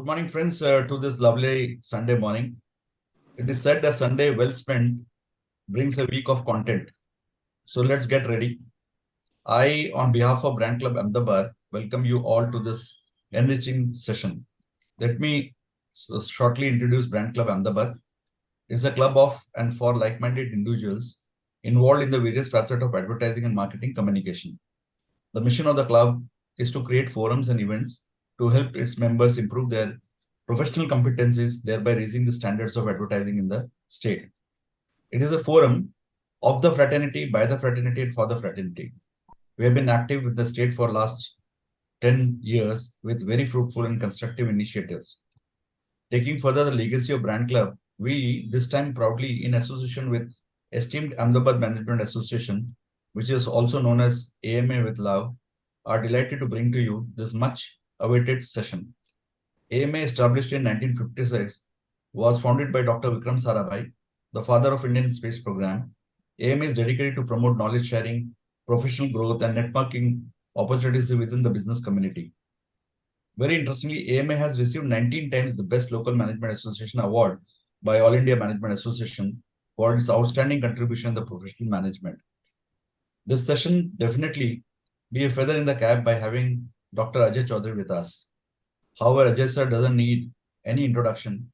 Good morning, friends, to this lovely Sunday morning. It is said a Sunday well spent brings a week of content. So let's get ready. I, on behalf of Brand Club Ahmedabad, welcome you all to this enriching session. Let me shortly introduce Brand Club Ahmedabad. It's a club of and for like-minded individuals involved in the various facets of advertising and marketing communication. The mission of the club is to create forums and events to help its members improve their professional competencies, thereby raising the standards of advertising in the state. It is a forum of the fraternity, by the fraternity, and for the fraternity. We have been active with the state for last 10 years with very fruitful and constructive initiatives. Taking further the legacy of Brand Club, we, this time proudly in association with esteemed Ahmedabad Management Association, which is also known as AMA with Love, are delighted to bring to you this much awaited session. AMA, established in 1956, was founded by Dr. Vikram Sarabhai, the father of Indian space program. AMA is dedicated to promote knowledge sharing, professional growth, and networking opportunities within the business community. Very interestingly, AMA has received 19 times the Best Local Management Association award by All India Management Association for its outstanding contribution in the professional management. This session definitely be a feather in the cap by having Dr. Ajai Chowdhry with us. However, Ajay sir doesn't need any introduction,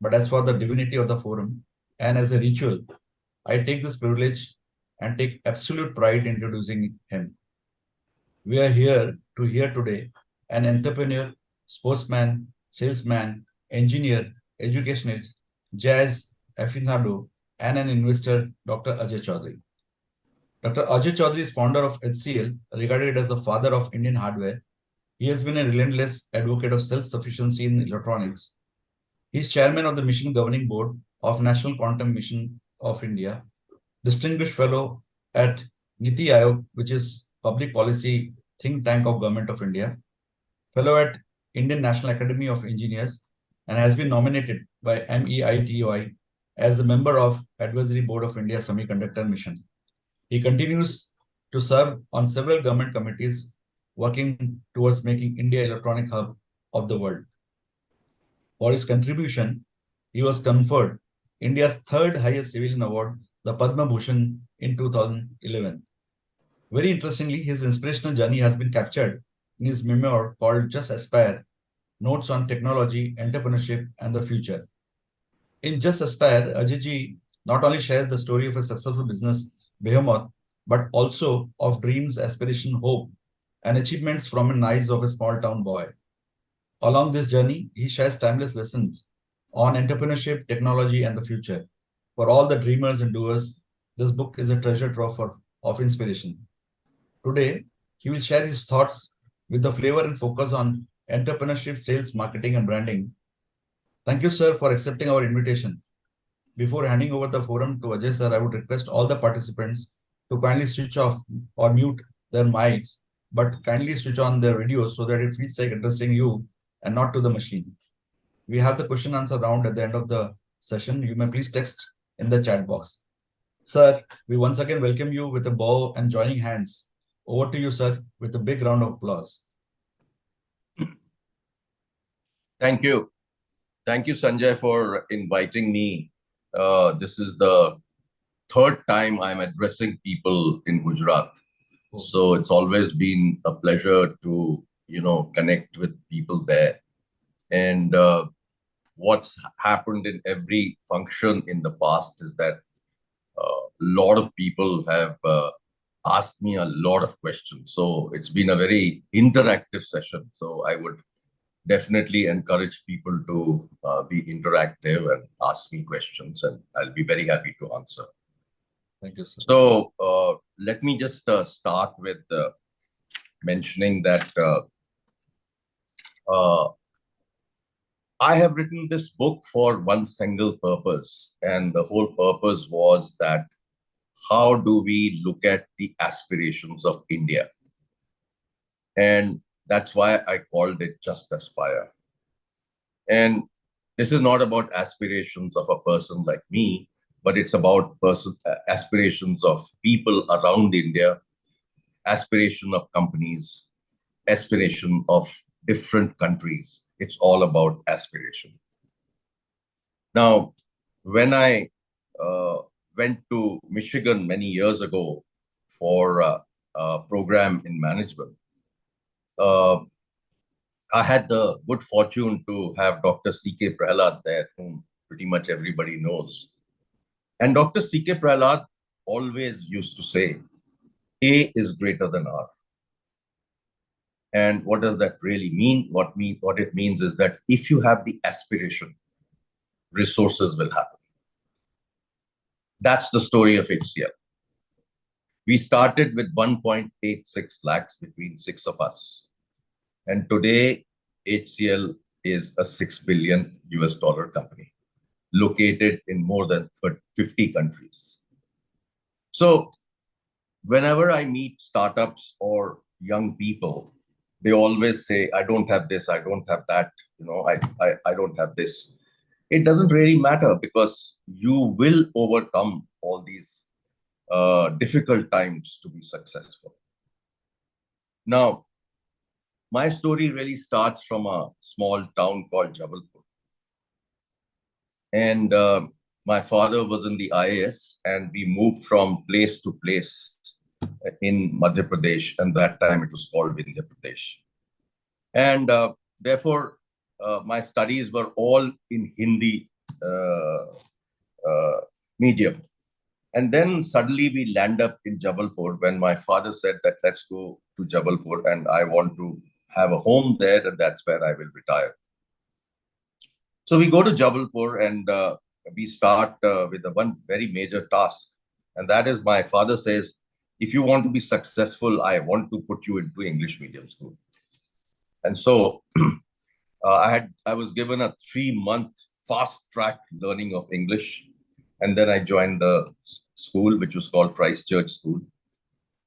but as for the divinity of the forum and as a ritual, I take this privilege and take absolute pride in introducing him. We are here to hear today an entrepreneur, sportsman, salesman, engineer, educationist, jazz aficionado, and an investor, Dr. Ajay Chowdhry. Dr. Ajay Chowdhry is founder of HCL, regarded as the father of Indian hardware. He has been a relentless advocate of self-sufficiency in electronics. He is chairman of the Mission Governing Board of National Quantum Mission of India, distinguished fellow at Niti Aayog, which is public policy think tank of Government of India, fellow at Indian National Academy of Engineers, and has been nominated by MEITOI as a member of Advisory Board of India Semiconductor Mission. He continues to serve on several government committees working towards making India electronic hub of the world. For his contribution, he was conferred India's third highest civilian award, the Padma Bhushan, in 2011. Very interestingly, his inspirational journey has been captured in his memoir called Just Aspire, Notes on Technology, Entrepreneurship, and the Future. In Just Aspire, Ajay not only shares the story of a successful business behemoth, but also of dreams, aspiration, hope, and achievements from the eyes of a small town boy. Along this journey, he shares timeless lessons on entrepreneurship, technology, and the future. For all the dreamers and doers, this book is a treasure trove of inspiration. Today, he will share his thoughts with the flavor and focus on entrepreneurship, sales, marketing, and branding. Thank you, sir, for accepting our invitation. Before handing over the forum to Ajay, sir, I would request all the participants to kindly switch off or mute their mics, but kindly switch on their videos so that it feels like addressing you and not to the machine. We have the question answer round at the end of the session. You may please text in the chat box. Sir, we once again welcome you with a bow and joining hands. Over to you, sir, with a big round of applause. Thank you. Thank you, Sanjay, for inviting me. This is the third time I'm addressing people in Gujarat. So it's always been a pleasure to, connect with people there. And what's happened in every function in the past is that a lot of people have asked me a lot of questions. So it's been a very interactive session. So I would definitely encourage people to be interactive and ask me questions, and I'll be very happy to answer. Thank you, sir. So let me just start with mentioning that I have written this book for one single purpose, and the whole purpose was that how do we look at the aspirations of India? And that's why I called it Just Aspire. And this is not about aspirations of a person like me, but it's about aspirations of people around India, aspiration of companies, aspiration of different countries. It's all about aspiration. Now, when I went to Michigan many years ago for a program in management, uh, I had the good fortune to have Dr. C.K. Prahalad there, whom pretty much everybody knows. And Dr. C.K. Prahalad always used to say, A is greater than R. And what does that really mean? What it means is that if you have the aspiration, resources will happen. That's the story of HCL. We started with 1.86 lakhs between six of us. And today, HCL is a $6 billion company located in more than 50 countries. So whenever I meet startups or young people, they always say, I don't have this, I don't have that, I don't have this. It doesn't really matter because you will overcome all these difficult times to be successful. Now, my story really starts from a small town called Jabalpur. And my father was in the IAS, and we moved from place to place in Madhya Pradesh, and that time it was called Vindhya Pradesh. And therefore, my studies were all in Hindi medium. And then suddenly we land up in Jabalpur when my father said that let's go to Jabalpur and I want to have a home there, and that's where I will retire. So we go to Jabalpur and we start with one very major task. And that is, my father says, if you want to be successful, I want to put you into English medium school. And so I was given a 3-month fast track learning of English. And then I joined the school, which was called Christ Church School.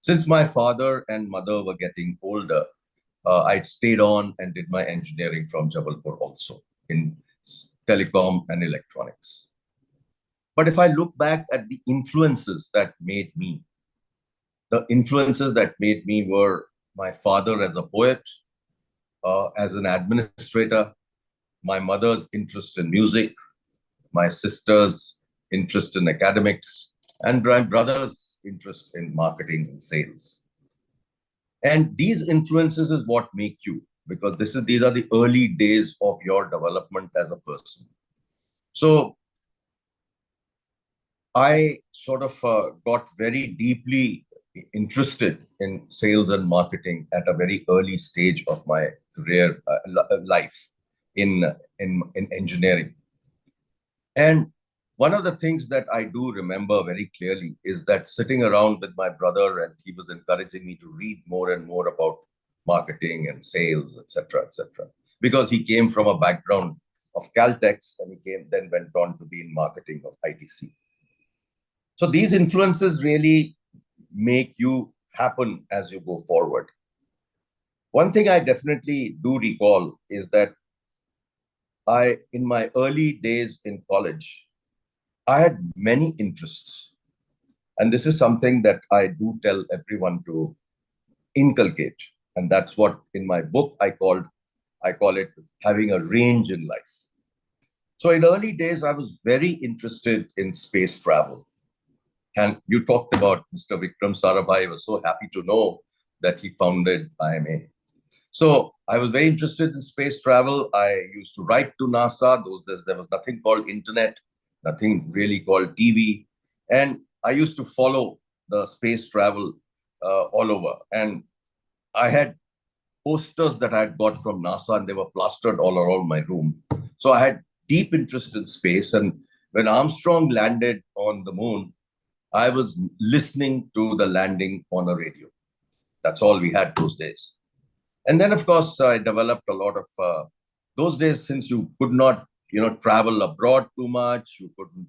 Since my father and mother were getting older, I stayed on and did my engineering from Jabalpur also in telecom and electronics. But if I look back at the influences that made me, the influences that made me were my father as a poet, as an administrator, my mother's interest in music, my sister's interest in academics, and my brother's interest in marketing and sales. And these influences is what make you, because these are the early days of your development as a person. So I sort of got very deeply interested in sales and marketing at a very early stage of my career life in engineering. And one of the things that I do remember very clearly is that sitting around with my brother, and he was encouraging me to read more and more about marketing and sales, etc., because he came from a background of Caltex and then went on to be in marketing of ITC. So these influences really make you happen as you go forward. One thing I definitely do recall is that in my early days in college, I had many interests. And this is something that I do tell everyone to inculcate. And that's what in my book I call it having a range in life. So in early days, I was very interested in space travel. And you talked about Mr. Vikram Sarabhai. I was so happy to know that he founded IMA. So I was very interested in space travel. I used to write to NASA. Those days there was nothing called internet, nothing really called TV. And I used to follow the space travel all over. And I had posters that I had got from NASA, and they were plastered all around my room. So I had deep interest in space. And when Armstrong landed on the moon, I was listening to the landing on a radio. That's all we had those days. And then, of course, I developed a lot of those days, since you could not, travel abroad too much, you couldn't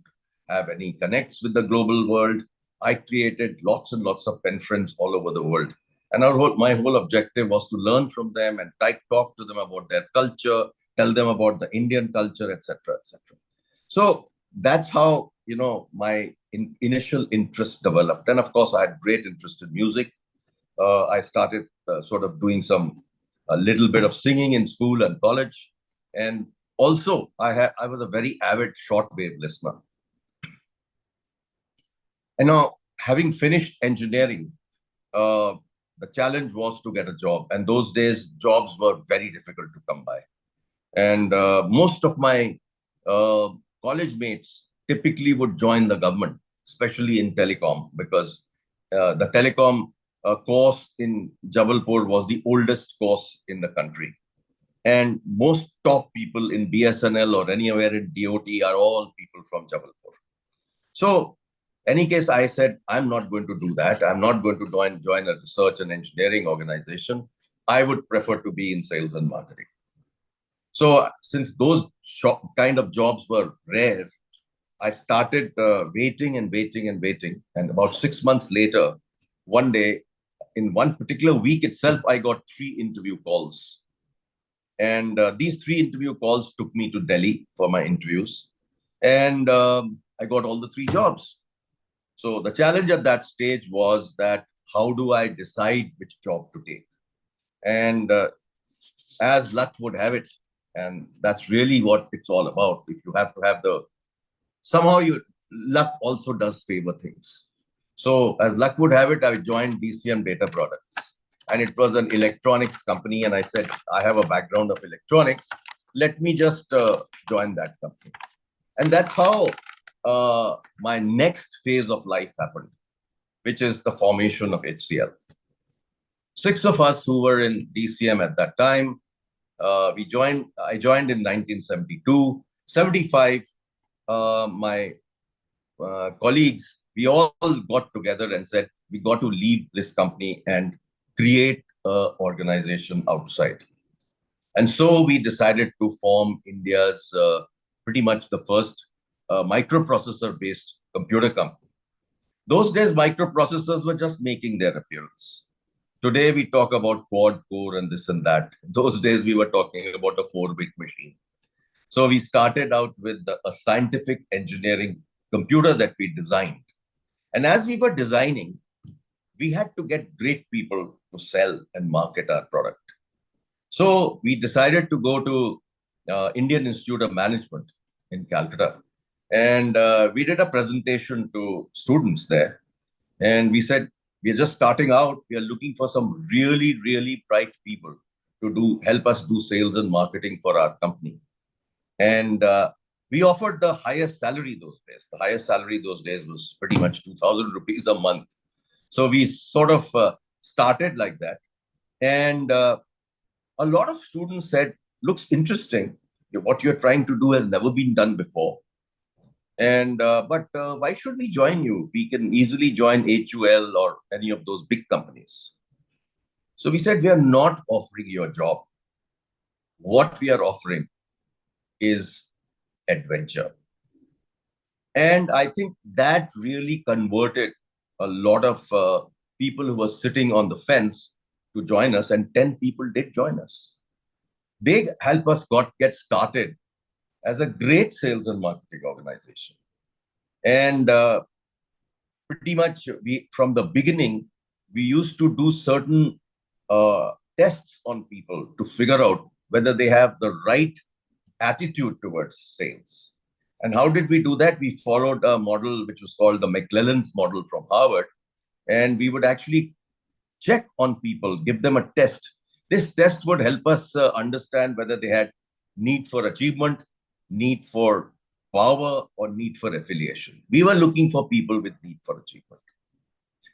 have any connects with the global world. I created lots and lots of pen friends all over the world. And my whole objective was to learn from them and talk to them about their culture, tell them about the Indian culture, etc., etc. So that's how, my initial interest developed. And of course, I had great interest in music. I started sort of doing a little bit of singing in school and college. And also, I was a very avid shortwave listener. And now, having finished engineering, the challenge was to get a job. And those days, jobs were very difficult to come by. And most of my uh, college mates typically would join the government, especially in telecom, because the telecom course in Jabalpur was the oldest course in the country. And most top people in BSNL or anywhere in DOT are all people from Jabalpur. So, any case, I said, I'm not going to do that. I'm not going to join a research and engineering organization. I would prefer to be in sales and marketing. So, since those kind of jobs were rare, I started waiting and waiting and waiting. And about 6 months later, one day, in one particular week itself, I got 3 interview calls. And these 3 interview calls took me to Delhi for my interviews. And I got all the 3 jobs. So the challenge at that stage was that how do I decide which job to take? And as luck would have it, and that's really what it's all about. If you have to have somehow your luck also does favor things. So as luck would have it, I joined DCM Data Products. And it was an electronics company. And I said, I have a background of electronics. Let me just join that company. And that's how my next phase of life happened, which is the formation of HCL. 6 of us who were in DCM at that time, I joined in 1972. 75, my colleagues, we all got together and said, we got to leave this company and create an organization outside. And so we decided to form India's pretty much the first microprocessor-based computer company. Those days, microprocessors were just making their appearance. Today, we talk about quad core and this and that. Those days, we were talking about a 4-bit machine. So we started out with a scientific engineering computer that we designed. And as we were designing, we had to get great people to sell and market our product. So we decided to go to Indian Institute of Management in Calcutta. And we did a presentation to students there. And we said, we are just starting out. We are looking for some really, really bright people to help us do sales and marketing for our company. And we offered the highest salary those days. The highest salary those days was pretty much 2,000 rupees a month. So we sort of started like that. And a lot of students said, looks interesting. What you're trying to do has never been done before. And but why should we join you? We can easily join HUL or any of those big companies. So we said, we are not offering you a job. What we are offering is adventure. And I think that really converted a lot of people who were sitting on the fence to join us, and 10 people did join us. They help us get started as a great sales and marketing organization. And pretty much from the beginning, we used to do certain tests on people to figure out whether they have the right attitude towards sales. And how did we do that? We followed a model which was called the McClellan's model from Harvard. And we would actually check on people, give them a test. This test would help us understand whether they had need for achievement, need for power, or need for affiliation. We were looking for people with need for achievement.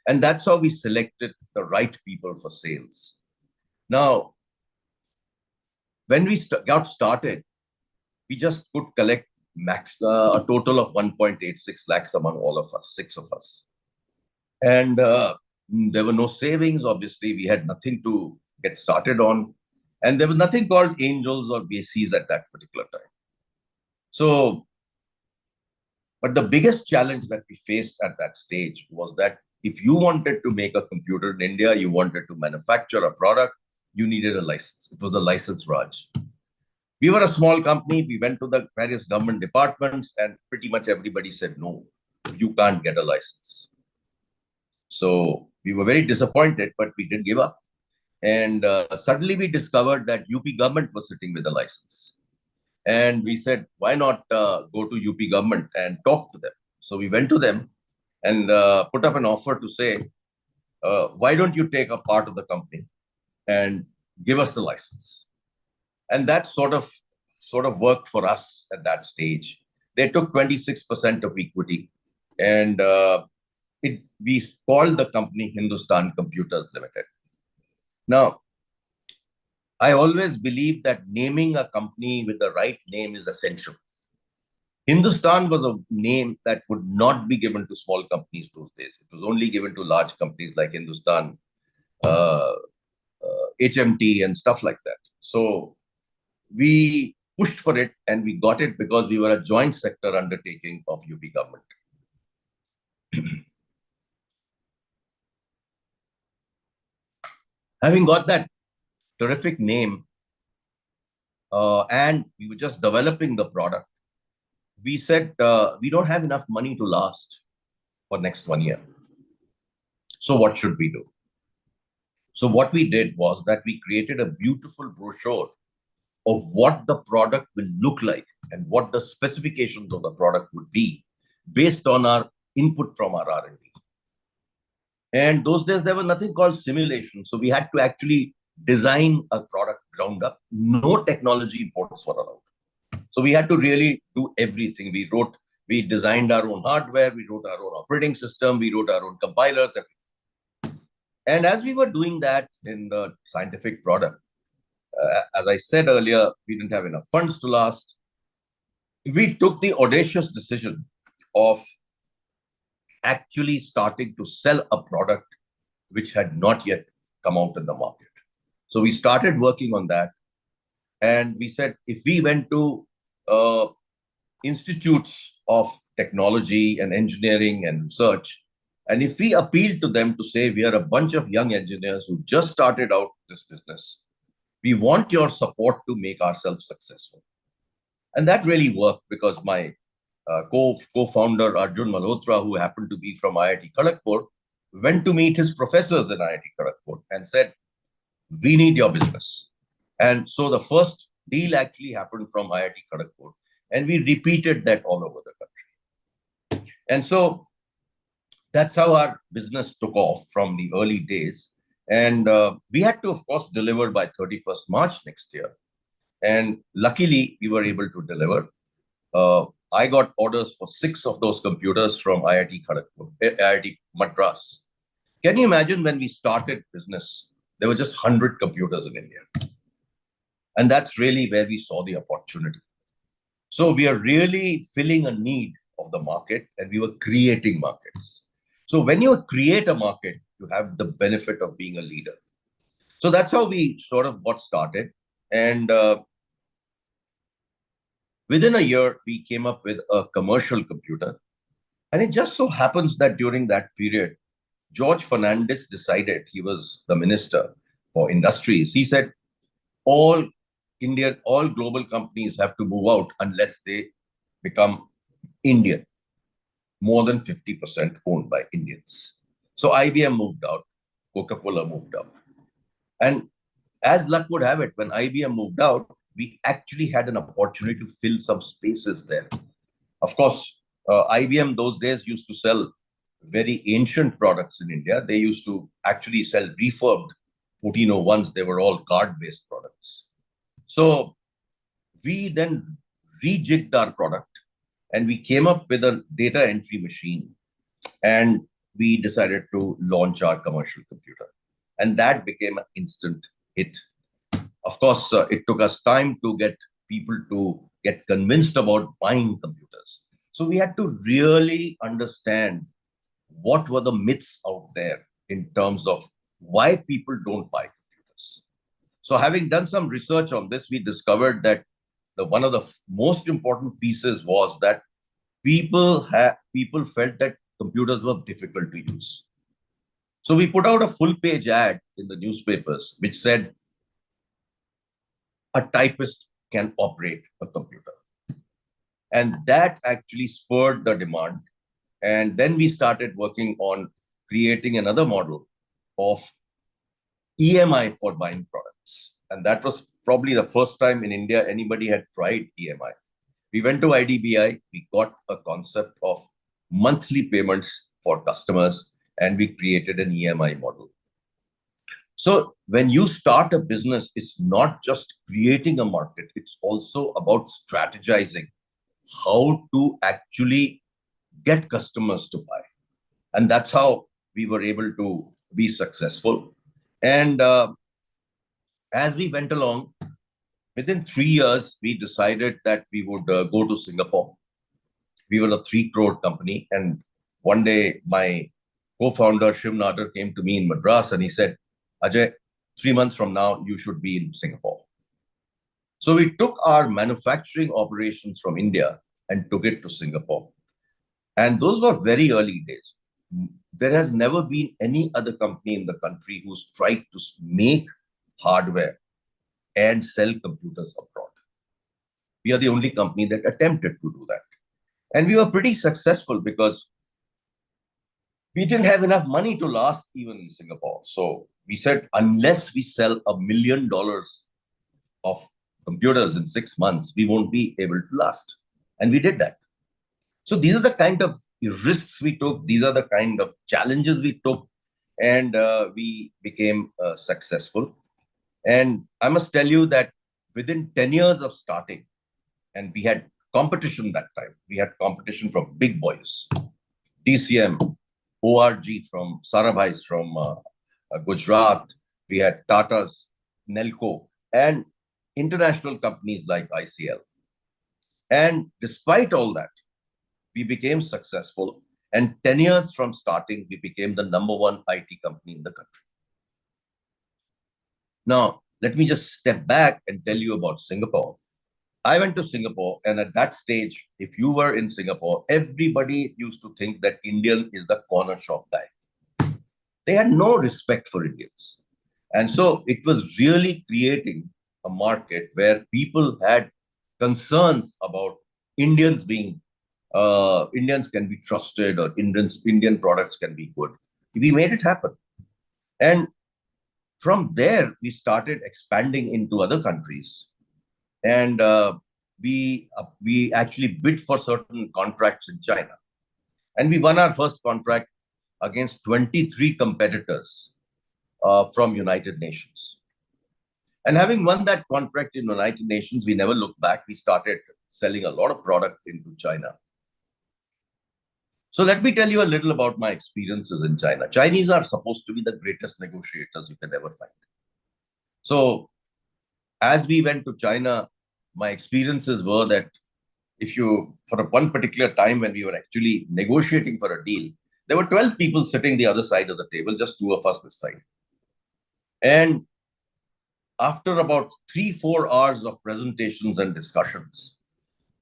And that's how we selected the right people for sales. Now, when we got started, we just could collect a total of 1.86 lakhs among all of us, 6 of us. And there were no savings, obviously. We had nothing to get started on. And there was nothing called angels or VCs at that particular time. So, but the biggest challenge that we faced at that stage was that if you wanted to make a computer in India, you wanted to manufacture a product, you needed a license. It was a license Raj. We were a small company. We went to the various government departments and pretty much everybody said, no, you can't get a license. So we were very disappointed, but we didn't give up. And suddenly we discovered that UP government was sitting with a license. And we said, why not go to UP government and talk to them? So we went to them and put up an offer to say, why don't you take a part of the company and give us the license? And that sort of worked for us at that stage. They took 26% of equity, and we called the company Hindustan Computers Limited. Now, I always believe that naming a company with the right name is essential. Hindustan was a name that would not be given to small companies those days. It was only given to large companies like Hindustan, uh, HMT, and stuff like that. So we pushed for it and we got it because we were a joint sector undertaking of UP government. Having got that terrific name, and we were just developing the product, we said we don't have enough money to last for next 1 year. So what should we do? So what we did was that we created a beautiful brochure of what the product will look like and what the specifications of the product would be based on our input from our R&D. And those days, there was nothing called simulation. So we had to actually design a product ground up. No technology imports were allowed. So we had to really do everything. We designed our own hardware, we wrote our own operating system, we wrote our own compilers, everything. And as we were doing that in the scientific product, as I said earlier, we didn't have enough funds to last. We took the audacious decision of actually starting to sell a product which had not yet come out in the market. So we started working on that. And we said, if we went to institutes of technology and engineering and research, and if we appealed to them to say, we are a bunch of young engineers who just started out this business, we want your support to make ourselves successful. And that really worked because my co-founder Arjun Malhotra, who happened to be from IIT Kharagpur, went to meet his professors in IIT Kharagpur and said, we need your business. And so the first deal actually happened from IIT Kharagpur, and we repeated that all over the country. And so that's how our business took off from the early days. And we had to, of course, deliver by 31st March next year. And luckily, we were able to deliver. I got orders for 6 of those computers from IIT Kharagpur, IIT Madras. Can you imagine when we started business, there were just 100 computers in India. And that's really where we saw the opportunity. So we are really filling a need of the market, and we were creating markets. So when you create a market, you have the benefit of being a leader. So that's how we sort of got started. And within a year, we came up with a commercial computer. And it just so happens that during that period, George Fernandes decided, he was the minister for industries. He said, all global companies have to move out unless they become Indian, more than 50% owned by Indians. So IBM moved out, Coca-Cola moved out. And as luck would have it, when IBM moved out, we actually had an opportunity to fill some spaces there. Of course, IBM those days used to sell very ancient products in India. They used to actually sell refurbed 1401s. They were all card-based products. So we then rejigged our product and we came up with a data entry machine, and we decided to launch our commercial computer. And that became an instant hit. Of course, it took us time to get people to get convinced about buying computers. So we had to really understand what were the myths out there in terms of why people don't buy computers. So having done some research on this, we discovered that one of the most important pieces was that people felt that computers were difficult to use. So we put out a full-page ad in the newspapers which said, a typist can operate a computer. And that actually spurred the demand. And then we started working on creating another model of EMI for buying products. And that was probably the first time in India anybody had tried EMI. We went to IDBI, we got a concept of monthly payments for customers, and we created an EMI model. So when you start a business, it's not just creating a market, it's also about strategizing how to actually get customers to buy. And that's how we were able to be successful. And as we went along, within 3 years, we decided that we would go to Singapore. We were a 3 crore company. And one day, my co-founder, Shiv Nader, came to me in Madras and he said, Ajay, 3 months from now, you should be in Singapore. So we took our manufacturing operations from India and took it to Singapore. And those were very early days. There has never been any other company in the country who's tried to make hardware and sell computers abroad. We are the only company that attempted to do that. And we were pretty successful because we didn't have enough money to last even in Singapore. So we said, unless we sell $1 million of computers in 6 months, we won't be able to last. And we did that. So these are the kind of risks we took. These are the kind of challenges we took. And we became successful. And I must tell you that within 10 years of starting, and we had competition that time. We had competition from big boys, DCM, ORG from Sarabhai's from Gujarat. We had Tata's, Nelco, and international companies like ICL. And despite all that, we became successful. And 10 years from starting, we became the #1 IT company in the country. Now, let me just step back and tell you about Singapore. I went to Singapore, and at that stage, if you were in Singapore, everybody used to think that Indian is the corner shop guy. They had no respect for Indians. And so it was really creating a market where people had concerns about Indians being, Indians can be trusted, or Indian products can be good. We made it happen. And from there, we started expanding into other countries. And we actually bid for certain contracts in China. And we won our first contract against 23 competitors from United Nations. And having won that contract in United Nations, we never looked back. We started selling a lot of product into China. So let me tell you a little about my experiences in China. Chinese are supposed to be the greatest negotiators you can ever find. So as we went to China, my experiences were that if you, for one particular time when we were actually negotiating for a deal, there were 12 people sitting the other side of the table, just 2 of us this side. And after about 3-4 hours of presentations and discussions,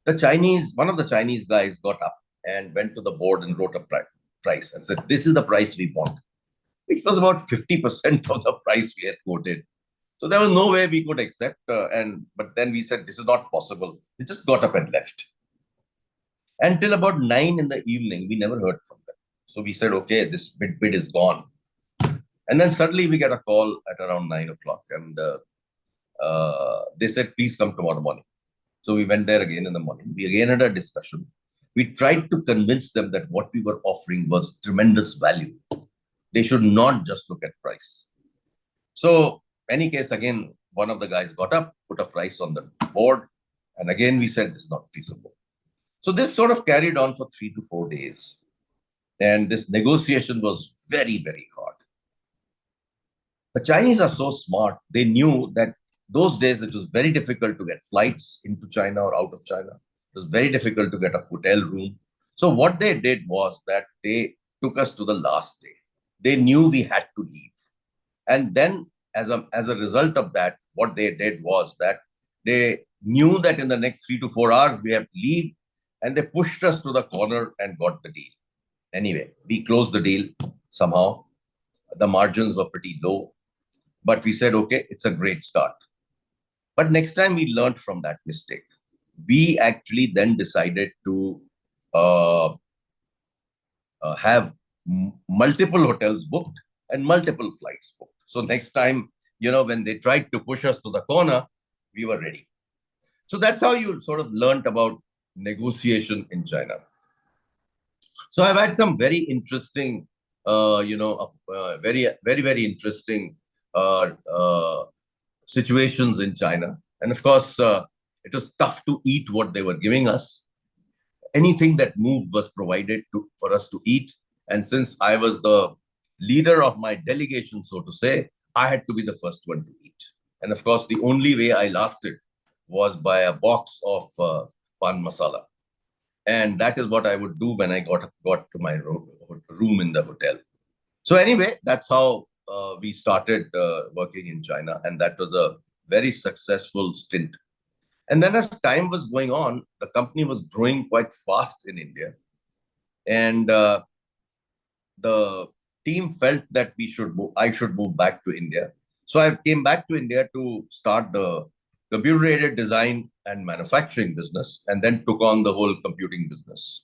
one of the Chinese guys got up and went to the board and wrote a price and said, this is the price we want, which was about 50% of the price we had quoted. So there was no way we could accept. But then we said, this is not possible. We just got up and left. Until about 9 in the evening, we never heard from them. So we said, okay, this bid is gone. And then suddenly we get a call at around 9 o'clock. And they said, please come tomorrow morning. So we went there again in the morning. We again had a discussion. We tried to convince them that what we were offering was tremendous value. They should not just look at price. So any case, again, one of the guys got up, put a price on the board. And again, we said, this is not feasible. So this sort of carried on for 3 to 4 days. And this negotiation was very, very hard. The Chinese are so smart. They knew that those days it was very difficult to get flights into China or out of China. It was very difficult to get a hotel room. So what they did was that they took us to the last day. They knew we had to leave. And then as a result of that, what they did was that they knew that in the next 3 to 4 hours, we have to leave. And they pushed us to the corner and got the deal. Anyway, we closed the deal somehow. The margins were pretty low. But we said, okay, it's a great start. But next time we learned from that mistake. We actually then decided to have multiple hotels booked and multiple flights booked. So next time, when they tried to push us to the corner, we were ready. So that's how you sort of learnt about negotiation in China. So I've had some very interesting, very interesting uh, uh, situations in China. And of course, it was tough to eat what they were giving us. Anything that moved was provided for us to eat. And since I was the leader of my delegation, so to say, I had to be the first one to eat. And of course, the only way I lasted was by a box of pan masala. And that is what I would do when I got to my room in the hotel. So anyway, that's how we started working in China. And that was a very successful stint. And then as time was going on, the company was growing quite fast in India. And the team felt that I should move back to India. So I came back to India to start the computer-aided design and manufacturing business, and then took on the whole computing business.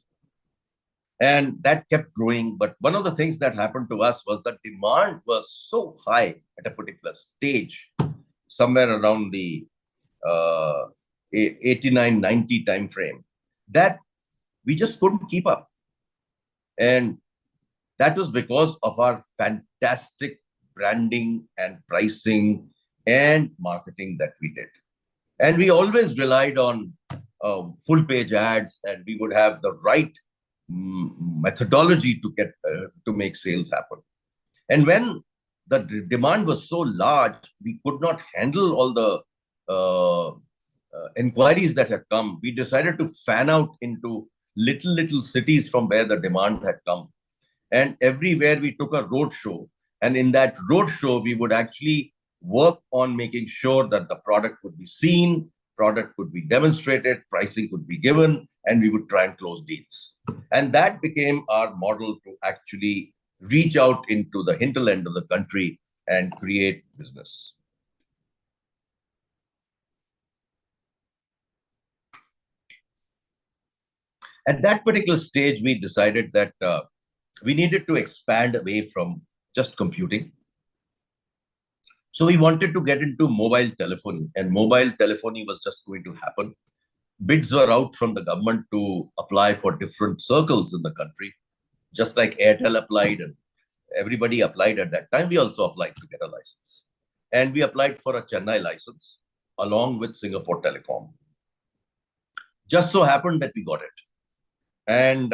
And that kept growing. But one of the things that happened to us was that demand was so high at a particular stage, somewhere around the 89, 90 time frame, that we just couldn't keep up. And that was because of our fantastic branding and pricing and marketing that we did. And we always relied on full page ads, and we would have the right methodology to make sales happen. And when the demand was so large, we could not handle all the inquiries that had come. We decided to fan out into little cities from where the demand had come. And everywhere we took a road show. And in that road show, we would actually work on making sure that the product would be seen, product could be demonstrated, pricing could be given, and we would try and close deals. And that became our model to actually reach out into the hinterland of the country and create business. At that particular stage, we decided that we needed to expand away from just computing. So we wanted to get into mobile telephony, and mobile telephony was just going to happen. Bids were out from the government to apply for different circles in the country, just like Airtel applied and everybody applied at that time. We also applied to get a license. And we applied for a Chennai license along with Singapore Telecom. Just so happened that we got it. And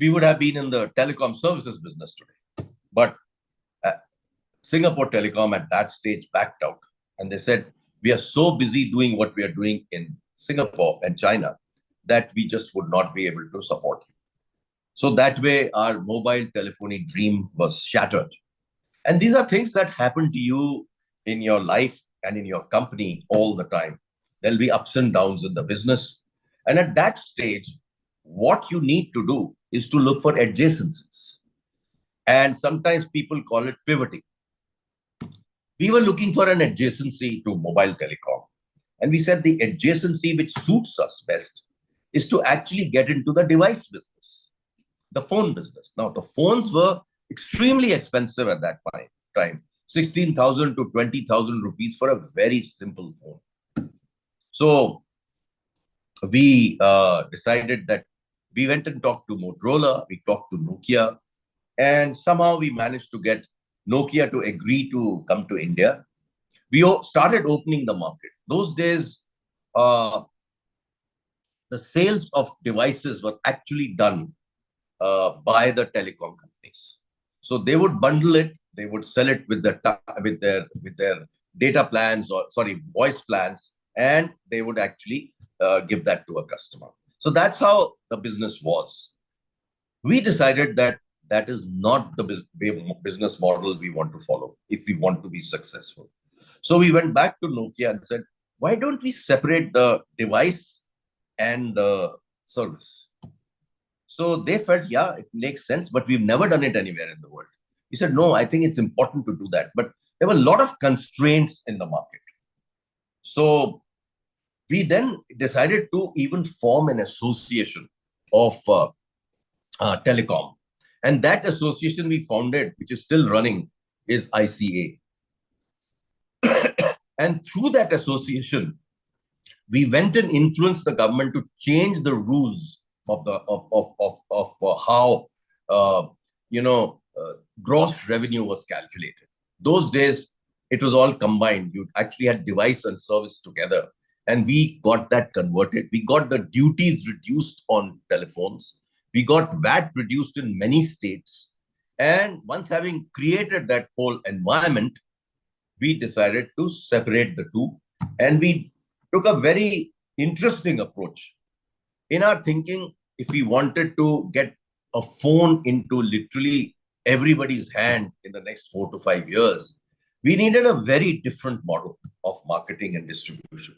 we would have been in the telecom services business today. But Singapore Telecom at that stage backed out. And they said, we are so busy doing what we are doing in Singapore and China that we just would not be able to support you. So that way, our mobile telephony dream was shattered. And these are things that happen to you in your life and in your company all the time. There'll be ups and downs in the business. And at that stage, what you need to do is to look for adjacencies. And sometimes people call it pivoting. We were looking for an adjacency to mobile telecom. And we said the adjacency which suits us best is to actually get into the device business, the phone business. Now, the phones were extremely expensive at that time, 16,000 to 20,000 rupees for a very simple phone. So we decided that we went and talked to Motorola, we talked to Nokia, and somehow we managed to get Nokia to agree to come to India. We started opening the market. Those days, the sales of devices were actually done by the telecom companies. So they would bundle it, they would sell it with their data plans, or voice plans, and they would actually give that to a customer. So that's how the business was. We decided that that is not the business model we want to follow if we want to be successful. So we went back to Nokia and said, why don't we separate the device and the service? So they felt, yeah, it makes sense, but we've never done it anywhere in the world. We said, no, I think it's important to do that. But there were a lot of constraints in the market. So we then decided to even form an association of telecom. And that association we founded, which is still running, is ICA. And through that association, we went and influenced the government to change the rules of how uh, you know gross revenue was calculated. Those days, it was all combined. You actually had device and service together, and we got that converted. We got the duties reduced on telephones. We got VAT reduced in many states. And once having created that whole environment, we decided to separate the two, and we took a very interesting approach in our thinking. If we wanted to get a phone into literally everybody's hand in the next 4 to 5 years, we needed a very different model of marketing and distribution.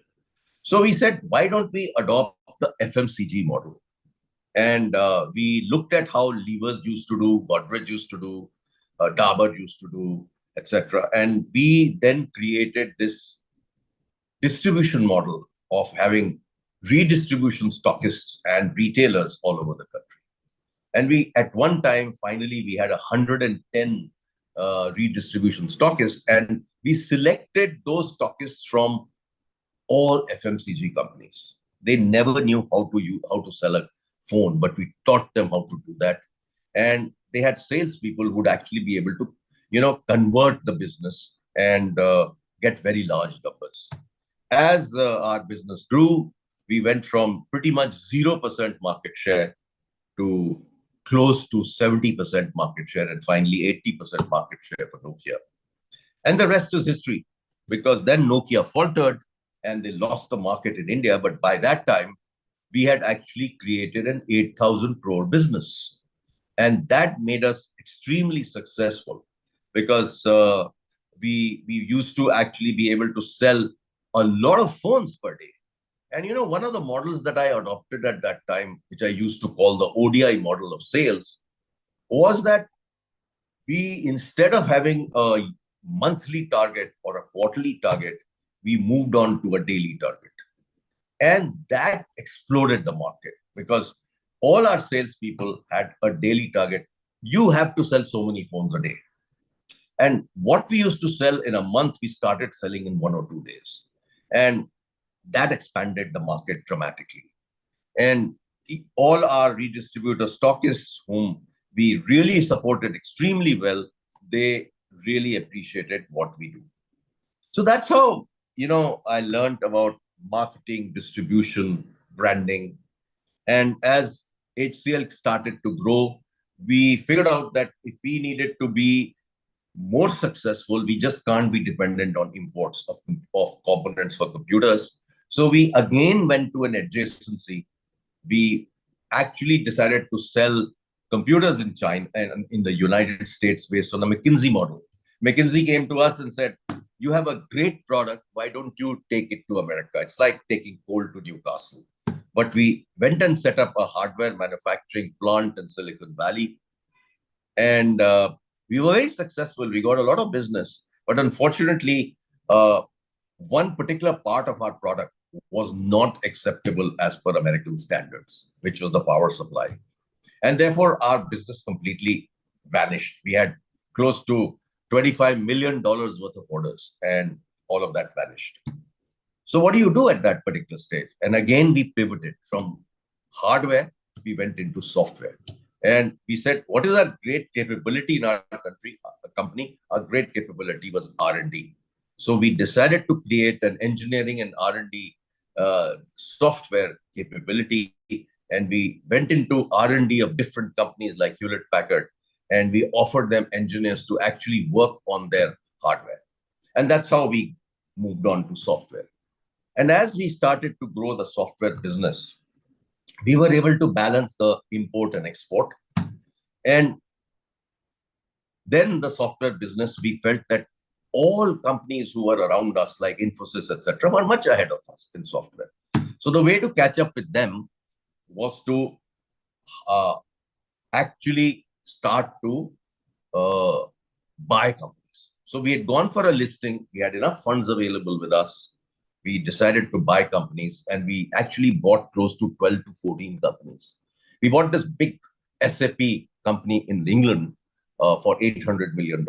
So we said, why don't we adopt the FMCG model? And we looked at how Levers used to do, Godrej used to do, Dabur used to do, etc. And we then created this distribution model of having redistribution stockists and retailers all over the country. And we, at one time, finally, we had 110 redistribution stockists, and we selected those stockists from all FMCG companies. They never knew how to sell a phone, but we taught them how to do that. And they had salespeople who would actually be able to, convert the business and get very large numbers. As our business grew, we went from pretty much 0% market share to close to 70% market share, and finally 80% market share for Nokia. And the rest is history, because then Nokia faltered and they lost the market in India. But by that time, we had actually created an 8,000 crore business. And that made us extremely successful, because we used to actually be able to sell a lot of phones per day. And one of the models that I adopted at that time, which I used to call the ODI model of sales, was that we, instead of having a monthly target or a quarterly target, we moved on to a daily target. And that exploded the market, because all our salespeople had a daily target. You have to sell so many phones a day. And what we used to sell in a month, we started selling in 1 or 2 days. And that expanded the market dramatically. And all our redistributor stockists, whom we really supported extremely well, they really appreciated what we do. So that's how, I learned about marketing, distribution, branding. And as HCL started to grow, we figured out that if we needed to be more successful, we just can't be dependent on imports of components for computers. So we again went to an adjacency. We actually decided to sell computers in China and in the United States based on the McKinsey model. McKinsey came to us and said, you have a great product. Why don't you take it to America? It's like taking coal to Newcastle. But we went and set up a hardware manufacturing plant in Silicon Valley. And we were very successful. We got a lot of business. But unfortunately, one particular part of our product was not acceptable as per American standards, which was the power supply. And therefore, our business completely vanished. We had close to $25 million worth of orders, and all of that vanished. So what do you do at that particular stage? And again, we pivoted from hardware, we went into software. And we said, what is our great capability in our company? Our great capability was R&D. So we decided to create an engineering and R&D software capability. And we went into R&D of different companies like Hewlett-Packard, and we offered them engineers to actually work on their hardware. And that's how we moved on to software. And as we started to grow the software business, we were able to balance the import and export. And then the software business, we felt that all companies who were around us, like Infosys, etc., were much ahead of us in software. So the way to catch up with them was to actually start to buy companies. So we had gone for a listing. We had enough funds available with us. We decided to buy companies, and we actually bought close to 12 to 14 companies. We bought this big SAP company in England for $800 million.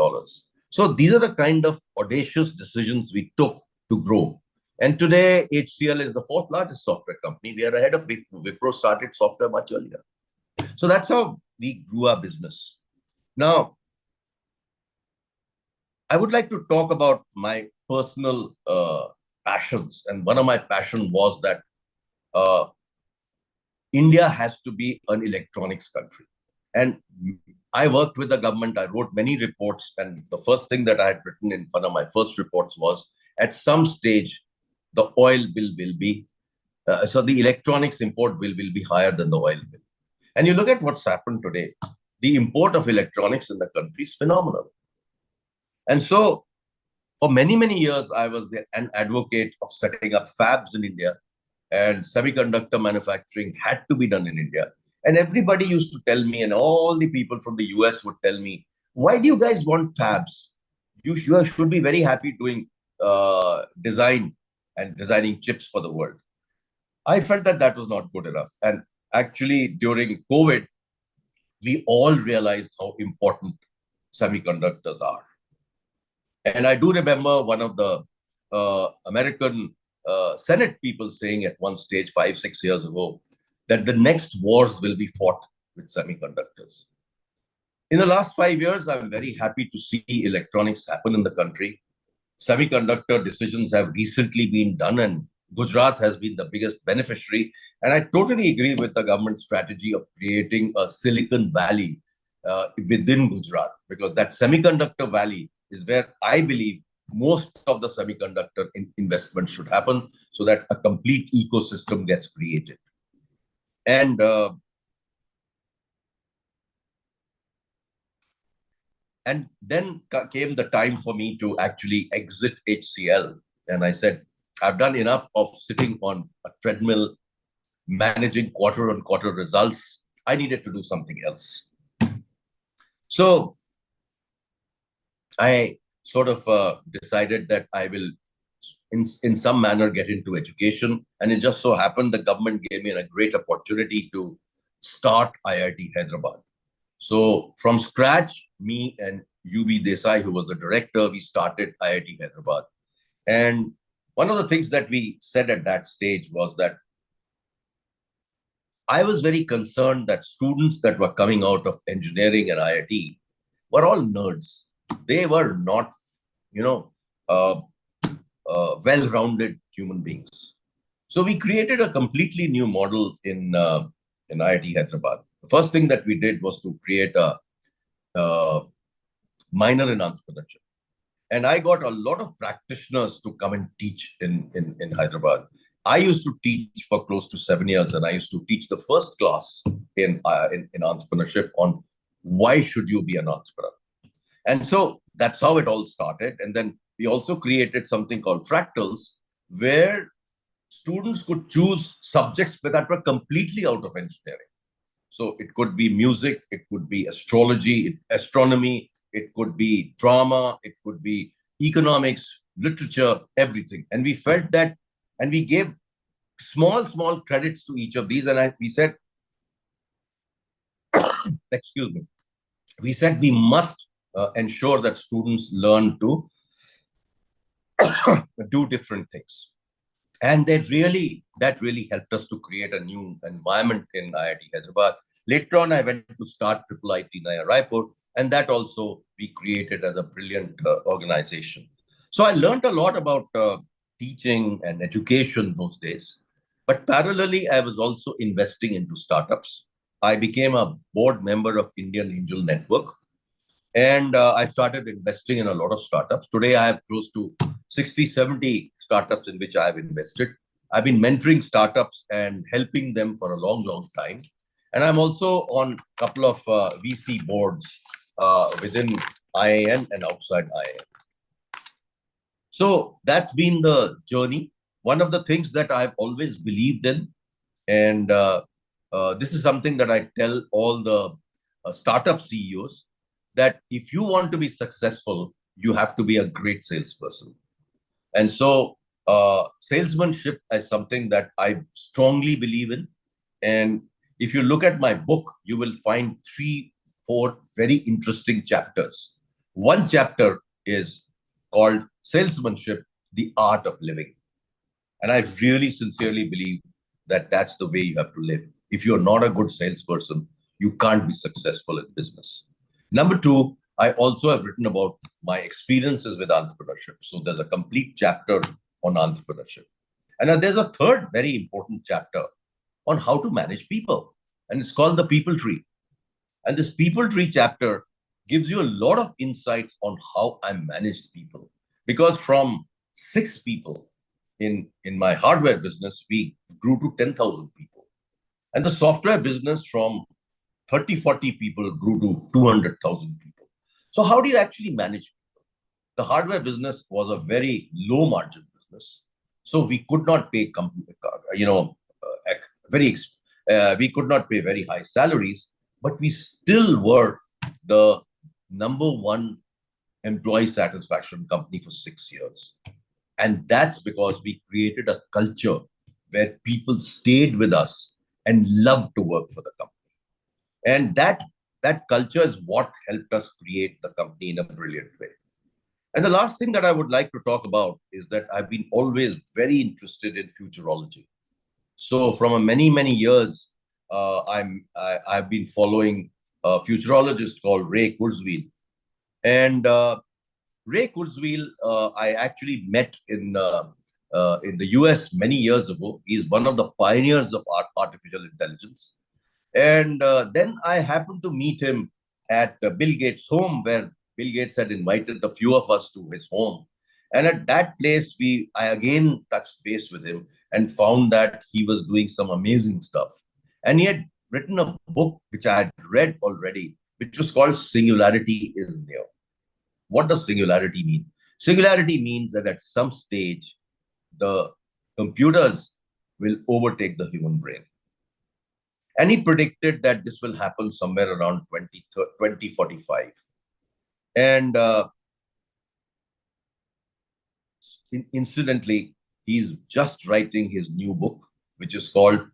So these are the kind of audacious decisions we took to grow. And today, HCL is the fourth largest software company. We are ahead of Wipro. Wipro started software much earlier. So that's how we grew our business. Now, I would like to talk about my personal passions. And one of my passion was that uh, India has to be an electronics country. And I worked with the government. I wrote many reports. And the first thing that I had written in one of my first reports was, at some stage, the oil bill will be, so the electronics import bill will be higher than the oil bill. And you look at what's happened today, the import of electronics in the country is phenomenal. And so for many, many years, I was an advocate of setting up fabs in India, and semiconductor manufacturing had to be done in India. And everybody used to tell me, and all the people from the US would tell me, why do you guys want fabs? You should be very happy doing design and designing chips for the world. I felt that that was not good enough. And actually, during COVID, we all realized how important semiconductors are. And I do remember one of the American Senate people saying at one stage, 5, 6 years ago, that the next wars will be fought with semiconductors. In the last 5 years, I'm very happy to see electronics happen in the country. Semiconductor decisions have recently been done, and Gujarat has been the biggest beneficiary. And I totally agree with the government strategy of creating a Silicon Valley within Gujarat, because that semiconductor valley is where I believe most of the semiconductor investment should happen, so that a complete ecosystem gets created. And then came the time for me to actually exit HCL. And I said, I've done enough of sitting on a treadmill, managing quarter-on-quarter results. I needed to do something else. So I sort of decided that I will, in some manner, get into education. And it just so happened the government gave me a great opportunity to start IIT Hyderabad. So from scratch, me and UB Desai, who was the director, we started IIT Hyderabad. And one of the things that we said at that stage was that I was very concerned that students that were coming out of engineering and IIT were all nerds. They were not, uh, well-rounded human beings. So we created a completely new model in IIT Hyderabad. The first thing that we did was to create a minor in entrepreneurship. And I got a lot of practitioners to come and teach in Hyderabad. I used to teach for close to 7 years, and I used to teach the first class in entrepreneurship on why should you be an entrepreneur. And so that's how it all started. And then we also created something called fractals, where students could choose subjects that were completely out of engineering. So it could be music, it could be astrology, astronomy, it could be drama, it could be economics, literature, everything. And we felt that, and we gave small credits to each of these. And we said, excuse me, we said we must ensure that students learn to do different things. And that really helped us to create a new environment in IIT Hyderabad. Later on, I went to start IIIT Naya Raipur, and that also we created as a brilliant organization. So I learned a lot about teaching and education those days. But parallelly, I was also investing into startups. I became a board member of Indian Angel Network, and I started investing in a lot of startups. Today, I have close to 60, 70 startups in which I have invested. I've been mentoring startups and helping them for a long time. And I'm also on a couple of VC boards within IIN and outside IIN. So that's been the journey. One of the things that I've always believed in, and this is something that I tell all the startup CEOs, that if you want to be successful, you have to be a great salesperson. And so salesmanship is something that I strongly believe in. And if you look at my book, you will find 3-4 very interesting chapters. One chapter is called Salesmanship, the art of living. And I really sincerely believe that that's the way you have to live. If you're not a good salesperson, you can't be successful in business. Number two, I also have written about my experiences with entrepreneurship. So there's a complete chapter on entrepreneurship. And then there's a third very important chapter on how to manage people. And it's called the people tree. And this people tree chapter gives you a lot of insights on how I managed people. Because from 6 people in my hardware business, we grew to 10,000 people. And the software business from 30, 40 people grew to 200,000 people. So how do you actually manage people? The hardware business was a very low margin business. So we could not pay, very, we could not pay very high salaries, but we still were the number one employee satisfaction company for 6 years. And that's because we created a culture where people stayed with us and loved to work for the company. And that culture is what helped us create the company in a brilliant way. And the last thing that I would like to talk about is that I've been always very interested in futurology. So from a many years, I've been following a futurologist called Ray Kurzweil. And Ray Kurzweil, I actually met in the US many years ago. He's one of the pioneers of artificial intelligence. And then I happened to meet him at Bill Gates' home, where Bill Gates had invited a few of us to his home. And at that place, I again touched base with him and found that he was doing some amazing stuff. And he had written a book which I had read already, which was called Singularity is Near. What does singularity mean? Singularity means that at some stage, the computers will overtake the human brain. And he predicted that this will happen somewhere around 2045. And incidentally, he's just writing his new book, which is called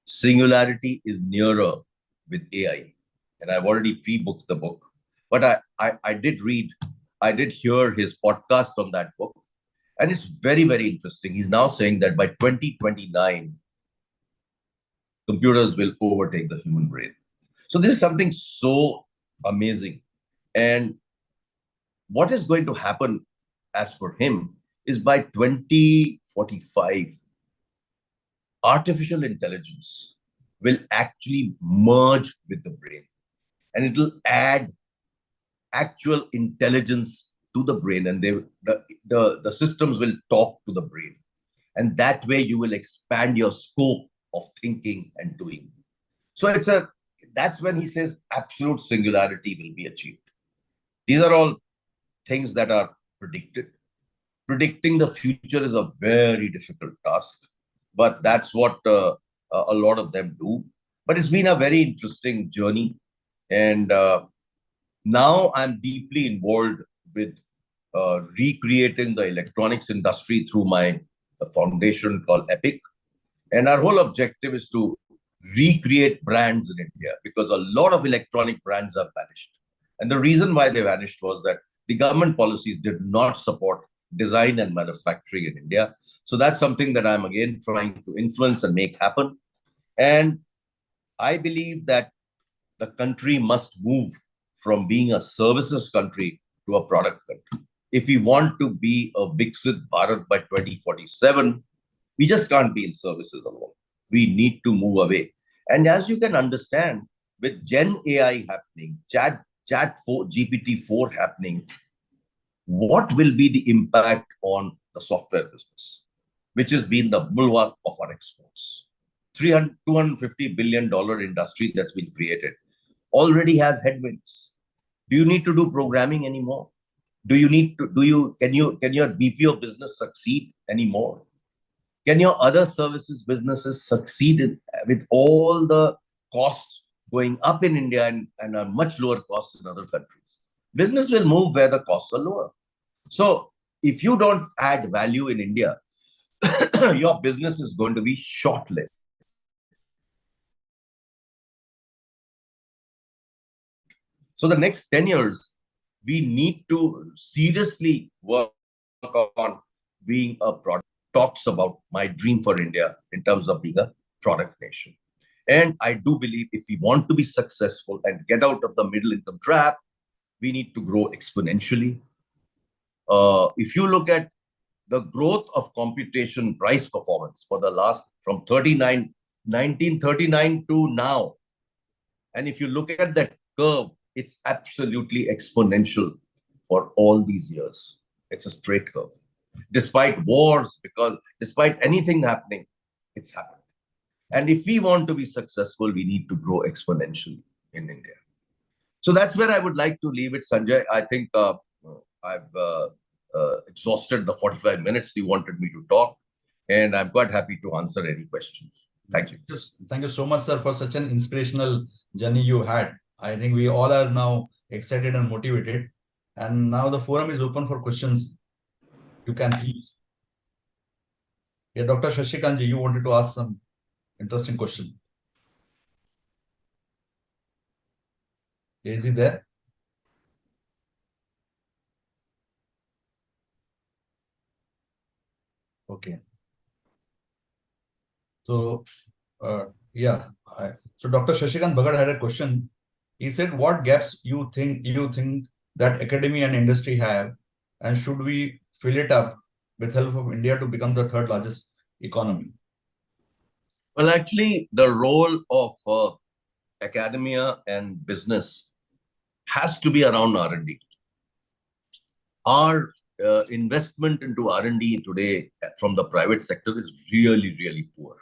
Singularity is Nearer with AI. And I've already pre-booked the book. But I did hear his podcast on that book. And it's very interesting. He's now saying that by 2029, computers will overtake the human brain. So this is something so amazing. And what is going to happen, as for him, is by 2045, artificial intelligence will actually merge with the brain, and it will add actual intelligence to the brain, and the systems will talk to the brain. And that way you will expand your scope of thinking and doing. So that's when he says absolute singularity will be achieved. These are all things that are predicted. Predicting the future is a very difficult task, but that's what a lot of them do. But it's been a very interesting journey. And now I'm deeply involved with recreating the electronics industry through my foundation called EPIC. And our whole objective is to recreate brands in India, because a lot of electronic brands have vanished. And the reason why they vanished was that the government policies did not support design and manufacturing in India. So that's something that I'm again trying to influence and make happen. And I believe that the country must move from being a services country to a product country. If we want to be a Viksit Bharat by 2047, we just can't be in services alone. We need to move away. And as you can understand, with Gen AI happening, GPT-4 happening, what will be the impact on the software business, which has been the bulwark of our exports? $250 billion industry that's been created already has headwinds. Do you need to do programming anymore? Can your BPO business succeed anymore? Can your other services businesses succeed with all the costs going up in India and are much lower costs in other countries? Business will move where the costs are lower. So if you don't add value in India, your business is going to be short-lived. So the next 10 years, we need to seriously work on being a product, talks about my dream for India in terms of being a product nation. And I do believe if we want to be successful and get out of the middle income trap, we need to grow exponentially. If you look at the growth of computation price performance for the last from 1939 to now, and if you look at that curve, it's absolutely exponential for all these years. It's a straight curve. Despite wars, because despite anything happening, it's happened. And if we want to be successful, we need to grow exponentially in India. So that's where I would like to leave it, Sanjay. I think I've exhausted the 45 minutes you wanted me to talk, and I'm quite happy to answer any questions. Thank you. Thank you so much, sir, for such an inspirational journey you had. I think we all are now excited and motivated. And now the forum is open for questions. You can please. Yeah, Dr. Shashikanji, you wanted to ask some interesting question. Is he there? Okay. So, yeah. So Dr. Shashikant Bhagat had a question. He said, "What gaps you think that academy and industry have, and should we fill it up with help of India to become the third largest economy?" Well, actually, the role of academia and business has to be around R&D. Our investment into R&D today from the private sector is really, really poor.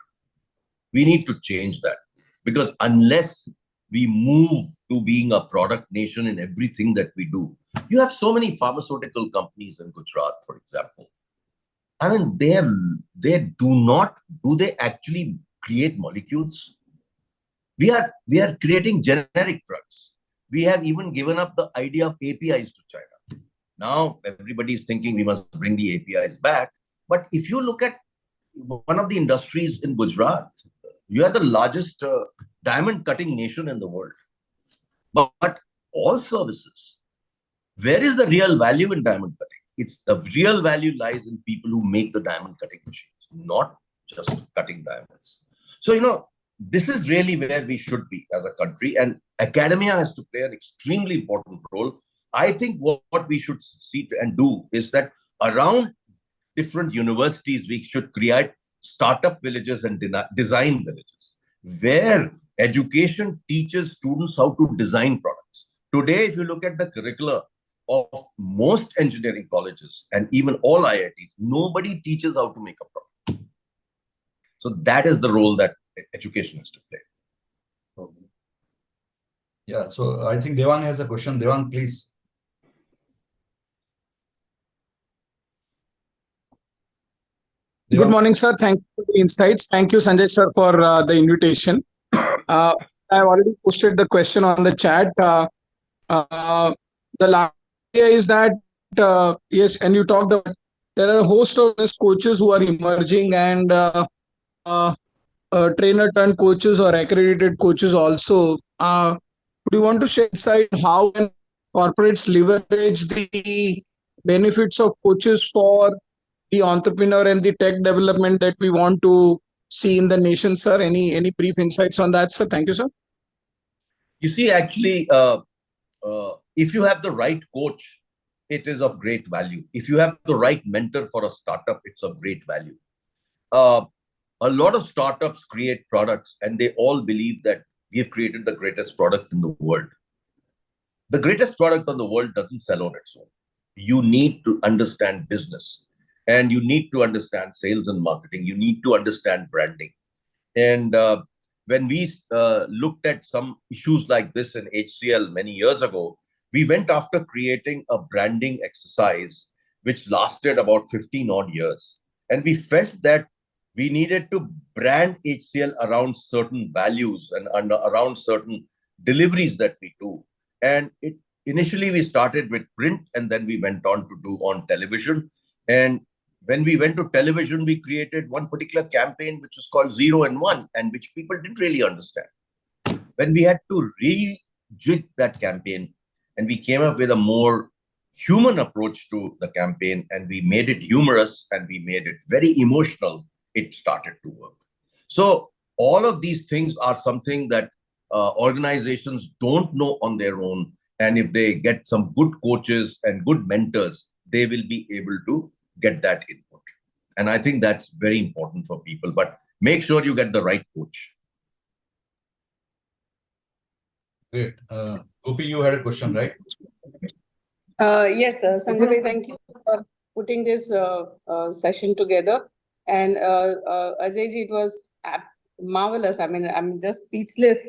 We need to change that, because unless we move to being a product nation in everything that we do, you have so many pharmaceutical companies in Gujarat, for example. I mean, do they actually create molecules? We are creating generic drugs. We have even given up the idea of APIs to China. Now everybody is thinking we must bring the APIs back. But if you look at one of the industries in Gujarat, you are the largest diamond cutting nation in the world. But all services, where is the real value in diamond cutting? It's the real value lies in people who make the diamond cutting machines, not just cutting diamonds. So, this is really where we should be as a country, and academia has to play an extremely important role. I think what we should see and do is that around different universities, we should create startup villages and design villages, where education teaches students how to design products. Today, if you look at the curricula of most engineering colleges and even all IITs, nobody teaches how to make a product. So that is the role that education has to play. Okay. Yeah, so I think Devang has a question. Devang, please. Good morning, sir. Thank you for the insights. Thank you, Sanjay sir, for the invitation. I have already posted the question on the chat. The last idea is that, yes, and you talked about there are a host of these coaches who are emerging, and trainer turned coaches or accredited coaches also. Do you want to share insight how can corporates leverage the benefits of coaches for the entrepreneur and the tech development that we want to see in the nation, sir? Any brief insights on that, sir? Thank you, sir. You see, actually, if you have the right coach, it is of great value. If you have the right mentor for a startup, it's of great value. A lot of startups create products and they all believe that we've created the greatest product in the world. The greatest product on the world doesn't sell on its own. You need to understand business, and you need to understand sales and marketing. You need to understand branding. And when we looked at some issues like this in HCL many years ago, we went after creating a branding exercise which lasted about 15 odd years. And we felt that we needed to brand HCL around certain values and around certain deliveries that we do. And initially we started with print, and then we went on to do on television. And when we went to television, we created one particular campaign which was called 0 and 1, and which people didn't really understand. When we had to rejig that campaign, and we came up with a more human approach to the campaign and we made it humorous and we made it very emotional, it started to work. So all of these things are something that organizations don't know on their own. And if they get some good coaches and good mentors, they will be able to get that input. And I think that's very important for people. But make sure you get the right coach. Great. Gopi, you had a question, right? Yes, Sanjay bhai, thank you for putting this session together. And Ajay ji, it was marvelous. I mean, I'm just speechless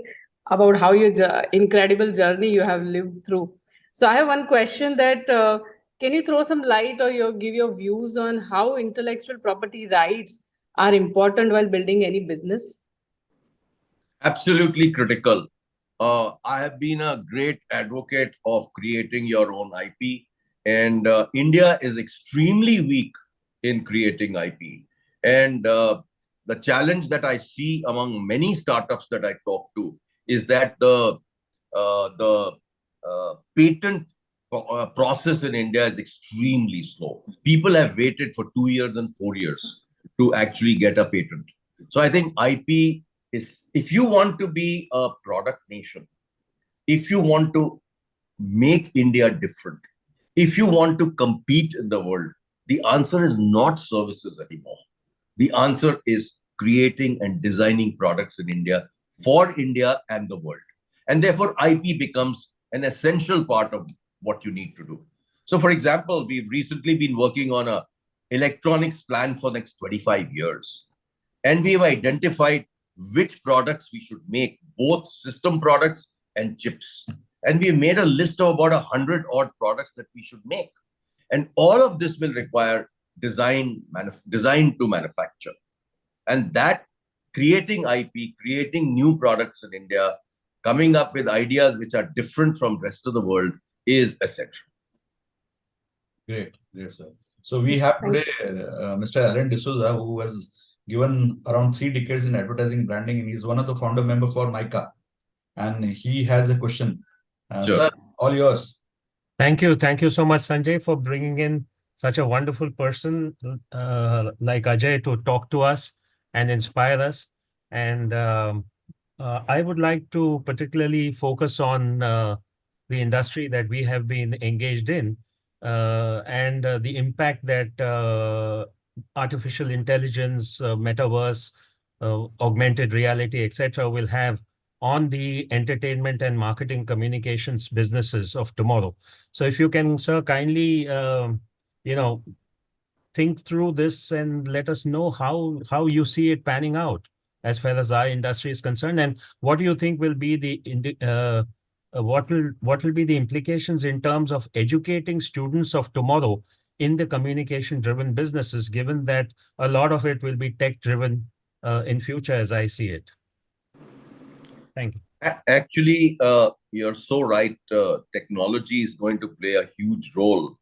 about how your incredible journey you have lived through. So I have one question that can you throw some light or give your views on how intellectual property rights are important while building any business? Absolutely critical. I have been a great advocate of creating your own IP, and India is extremely weak in creating IP. And the challenge that I see among many startups that I talk to is that the patent process in India is extremely slow. People have waited for 2 years and 4 years to actually get a patent. So I think IP is, if you want to be a product nation, if you want to make India different, if you want to compete in the world, the answer is not services anymore. The answer is creating and designing products in India for India and the world. And therefore, IP becomes an essential part of what you need to do. So, for example, we've recently been working on a electronics plan for the next 25 years. And we've identified which products we should make, both system products and chips. And we made a list of about 100 odd products that we should make. And all of this will require design to manufacture. And that, creating IP, creating new products in India, coming up with ideas which are different from rest of the world is essential. Great, great, sir. So we have today Mr. Alan D'Souza, who has given around 3 decades in advertising branding, and he's one of the founder member for MICA. And he has a question. Sure. Sir, all yours. Thank you. Thank you so much, Sanjay, for bringing in such a wonderful person like Ajay to talk to us and inspire us. And I would like to particularly focus on the industry that we have been engaged in and the impact that artificial intelligence, metaverse, augmented reality, etc., will have on the entertainment and marketing communications businesses of tomorrow. So if you can, sir, kindly, think through this and let us know how you see it panning out as far as our industry is concerned, and what do you think will be what will be the implications in terms of educating students of tomorrow in the communication-driven businesses, given that a lot of it will be tech-driven in future, as I see it. Thank you. Actually, you're so right. Technology is going to play a huge role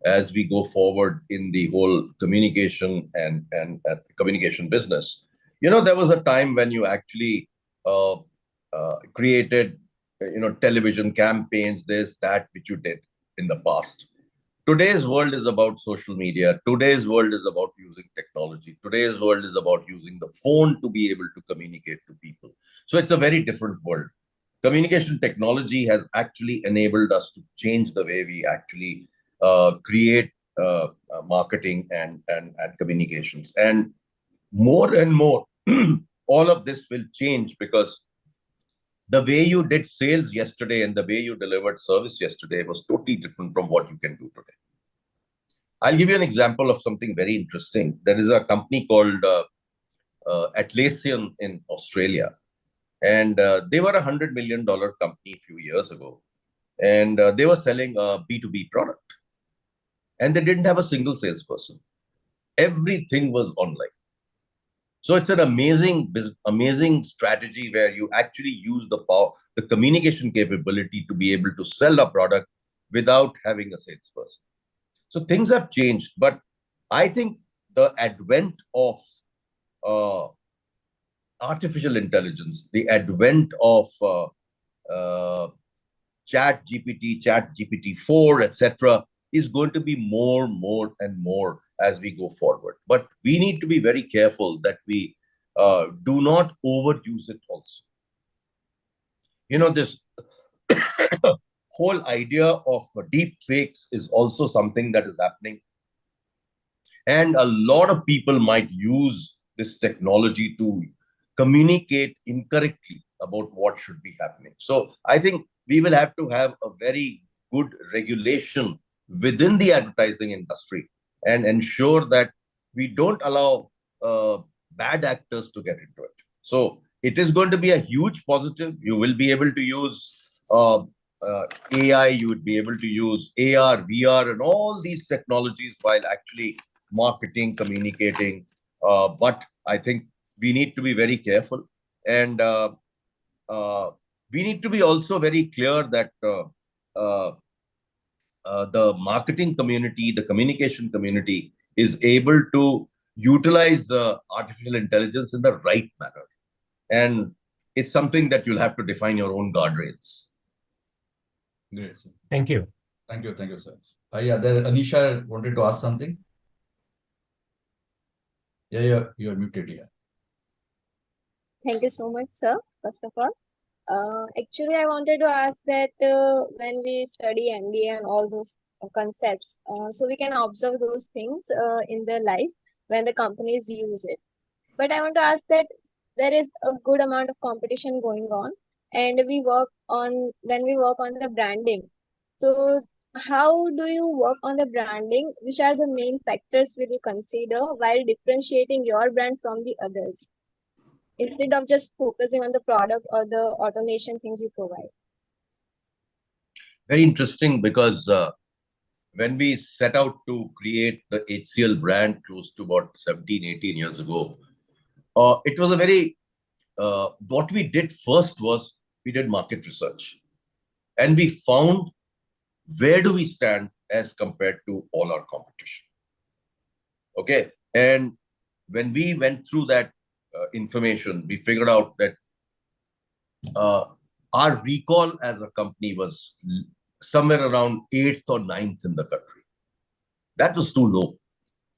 as we go forward in the whole communication and communication business. You know, there was a time when you actually created, television campaigns, this, that, which you did in the past. Today's world is about social media. Today's world is about using technology. Today's world is about using the phone to be able to communicate to people. So it's a very different world. Communication technology has actually enabled us to change the way we actually create marketing and communications. And more, all of this will change, because the way you did sales yesterday and the way you delivered service yesterday was totally different from what you can do today. I'll give you an example of something very interesting. There is a company called Atlassian in Australia, and they were $100 million company a few years ago, and they were selling a B2B product, and they didn't have a single salesperson. Everything was online. So it's an amazing strategy where you actually use the power, the communication capability to be able to sell a product without having a salesperson. So things have changed, but I think the advent of artificial intelligence, the advent of Chat GPT 4, etc., is going to be more and more as we go forward. But we need to be very careful that we do not overuse it also. You know, this whole idea of deep fakes is also something that is happening. And a lot of people might use this technology to communicate incorrectly about what should be happening. So I think we will have to have a very good regulation within the advertising industry and ensure that we don't allow bad actors to get into it. So it is going to be a huge positive. You will be able to use AI, you would be able to use AR, VR, and all these technologies while actually marketing, communicating. But I think we need to be very careful, and we need to be also very clear that uh, the marketing community, the communication community is able to utilize the artificial intelligence in the right manner. And it's something that you'll have to define your own guardrails. Great, sir. Thank you. Thank you, sir. Yeah, there, Anisha wanted to ask something. Yeah, you're muted here. Thank you so much, sir, first of all. Actually, I wanted to ask that when we study MBA and all those concepts, so we can observe those things in their life when the companies use it. But I want to ask that there is a good amount of competition going on, and when we work on the branding. So how do you work on the branding? Which are the main factors will you consider while differentiating your brand from the others, instead of just focusing on the product or the automation things you provide? Very interesting, because when we set out to create the HCL brand close to about 17, 18 years ago, it was a very, what we did first was we did market research. And we found where do we stand as compared to all our competition. Okay. And when we went through that information, we figured out that our recall as a company was somewhere around 8th or 9th in the country. That was too low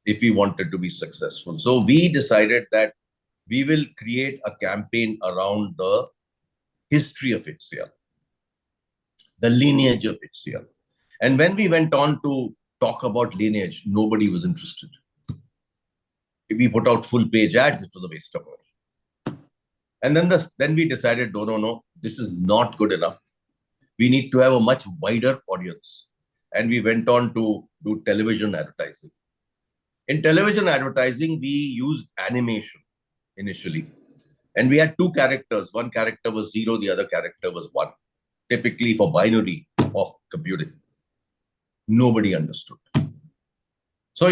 if we wanted to be successful. So we decided that we will create a campaign around the history of HCL, the lineage of HCL. And when we went on to talk about lineage, nobody was interested. If we put out full page ads, it was a waste of money. And then we decided, no, this is not good enough. We need to have a much wider audience. And we went on to do television advertising. In television advertising, we used animation initially. And we had two characters. One character was 0, the other character was 1, typically for binary of computing. Nobody understood. So,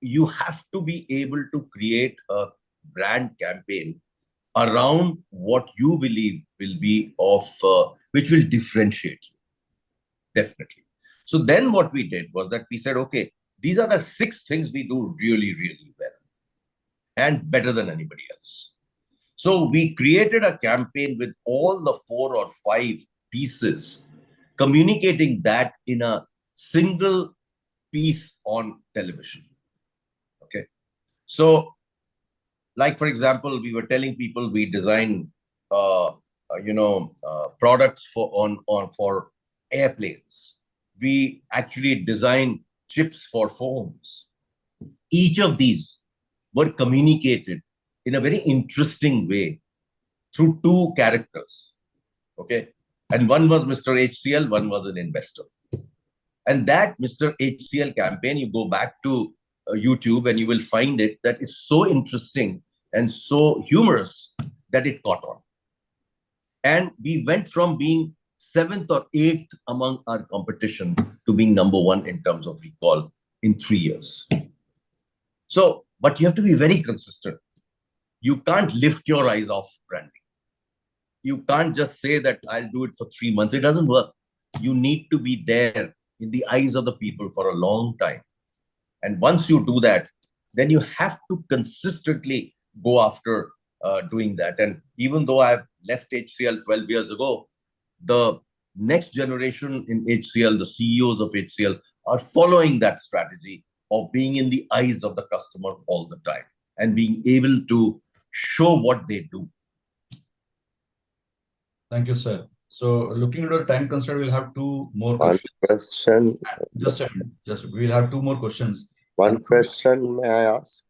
you have to be able to create a brand campaign around what you believe will be of, which will differentiate you, definitely. So then what we did was that we said, okay, these are the 6 things we do really, really well and better than anybody else. So we created a campaign with all the 4 or 5 pieces, communicating that in a single piece on television. Okay. So, like, for example, we were telling people we design, products for airplanes. We actually design chips for phones. Each of these were communicated in a very interesting way through 2 characters. Okay. And one was Mr. HCL, one was an investor. And that Mr. HCL campaign, you go back to YouTube and you will find it that is so interesting and so humorous that it caught on. And we went from being 7th or 8th among our competition to being number 1 in terms of recall in 3 years. So, but you have to be very consistent. You can't lift your eyes off branding. You can't just say that I'll do it for 3 months. It doesn't work. You need to be there in the eyes of the people for a long time. And once you do that, then you have to consistently go after doing that. And even though I've left HCL 12 years ago, the next generation in HCL, the CEOs of HCL, are following that strategy of being in the eyes of the customer all the time and being able to show what they do. Thank you, sir. So looking at the time constraint, we'll have two more One questions. question. Just a minute. We'll have two more questions. One question, may I ask?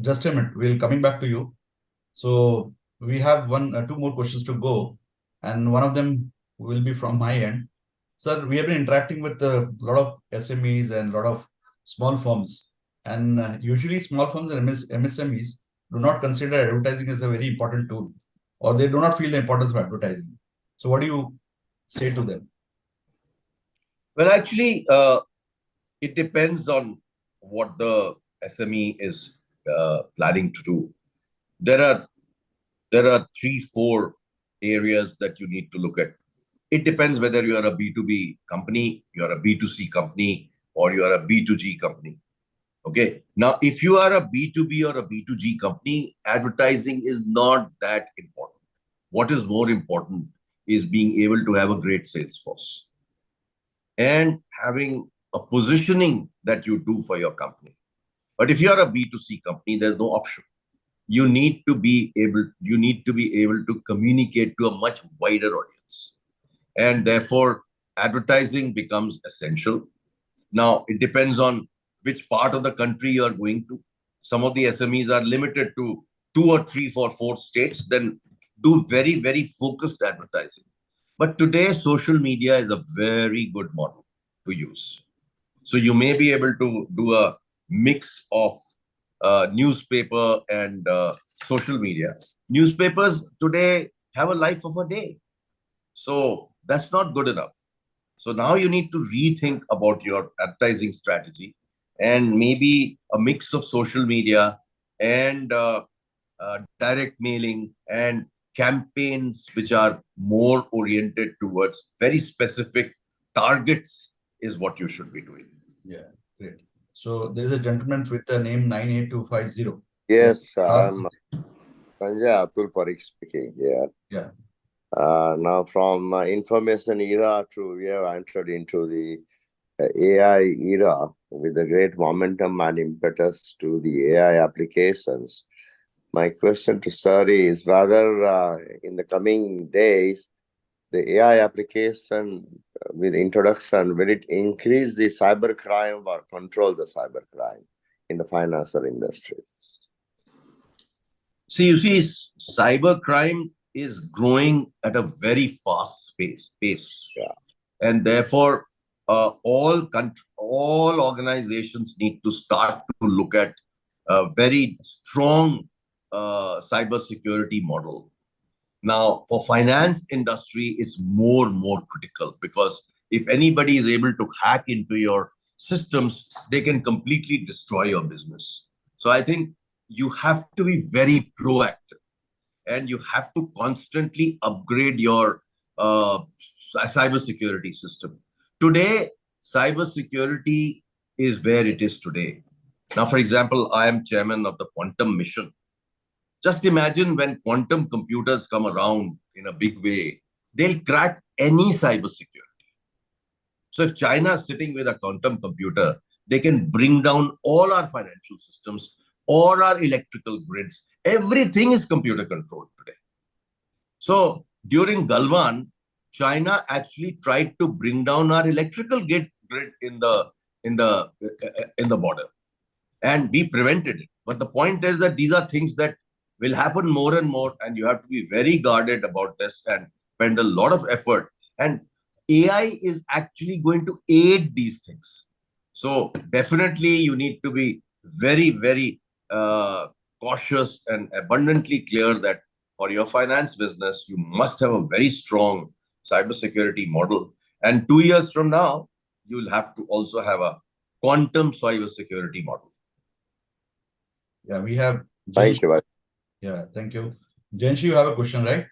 Just a minute. We'll coming back to you. So we have two more questions to go, and one of them will be from my end. Sir, we have been interacting with a lot of SMEs and a lot of small firms, and usually small firms and MSMEs do not consider advertising as a very important tool, or they do not feel the importance of advertising. So what do you say to them? Well, actually, it depends on what the SME is planning to do. There are 3-4 areas that you need to look at. It depends whether you are a B2B company, you are a B2C company, or you are a B2G company. Okay. Now, if you are a B2B or a B2G company, advertising is not that important. What is more important is being able to have a great sales force and having a positioning that you do for your company. But if you are a B2C company, there's no option. You need to be able to communicate to a much wider audience. And therefore, advertising becomes essential. Now, it depends on which part of the country you are going to. Some of the SMEs are limited to 2 or 3 or 4 states, then do very, very focused advertising. But today, social media is a very good model to use. So you may be able to do a mix of newspaper and social media. Newspapers today have a life of a day. So that's not good enough. So now you need to rethink about your advertising strategy and maybe a mix of social media and direct mailing and campaigns which are more oriented towards very specific targets is what you should be doing. Yeah, great. So there is a gentleman with the name 98250. Yes, I'm Sanjay Chakraborty speaking here. Yeah. Now from information era to we have entered into the AI era with the great momentum and impetus to the AI applications. My question to sir is whether in the coming days, the AI application with introduction, will it increase the cybercrime or control the cybercrime in the financial industries? See, you see, cybercrime is growing at a very fast pace. Yeah. And therefore, all organizations need to start to look at a very strong cybersecurity model. Now, for finance industry, it's more and more critical because if anybody is able to hack into your systems, they can completely destroy your business. So I think you have to be very proactive and you have to constantly upgrade your cybersecurity system. Today, cybersecurity is where it is today. Now, for example, I am chairman of the Quantum Mission. Just imagine when quantum computers come around in a big way, they'll crack any cybersecurity. So if China is sitting with a quantum computer, they can bring down all our financial systems, all our electrical grids. Everything is computer controlled today. So during Galwan, China actually tried to bring down our electrical grid in the border, and we prevented it. But the point is that these are things that will happen more and more, and you have to be very guarded about this and spend a lot of effort. And AI is actually going to aid these things. So definitely you need to be very, very cautious and abundantly clear that for your finance business, you must have a very strong cybersecurity model. And 2 years from now, you will have to also have a quantum cybersecurity model. Yeah, we have. Thank you. Yeah, thank you. Jenshi, you have a question, right?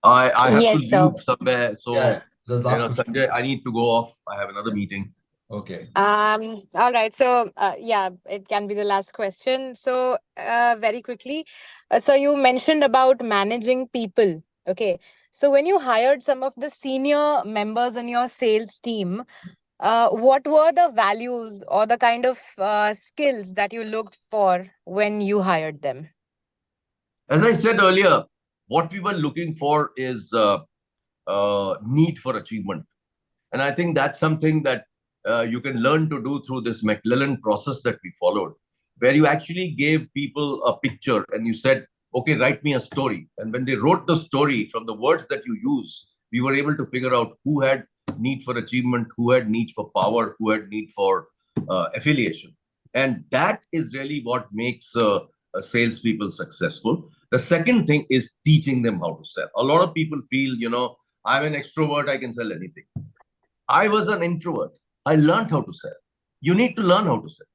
I have Yes, to sir. leave somewhere. So, Yeah, the last question. Sanjay, I need to go off. I have another meeting. Okay. All right. So, yeah, it can be the last question. So, very quickly, so you mentioned about managing people. Okay. So, when you hired some of the senior members in your sales team, what were the values or the kind of skills that you looked for when you hired them? As I said earlier, what we were looking for is need for achievement. And I think that's something that you can learn to do through this McClellan process that we followed, where you actually gave people a picture and you said, okay, write me a story. And when they wrote the story from the words that you use, we were able to figure out who had need for achievement, who had need for power, who had need for affiliation. And that is really what makes salespeople successful. The second thing is teaching them how to sell. A lot of people feel, I'm an extrovert, I can sell anything. I was an introvert. I learned how to sell. You need to learn how to sell.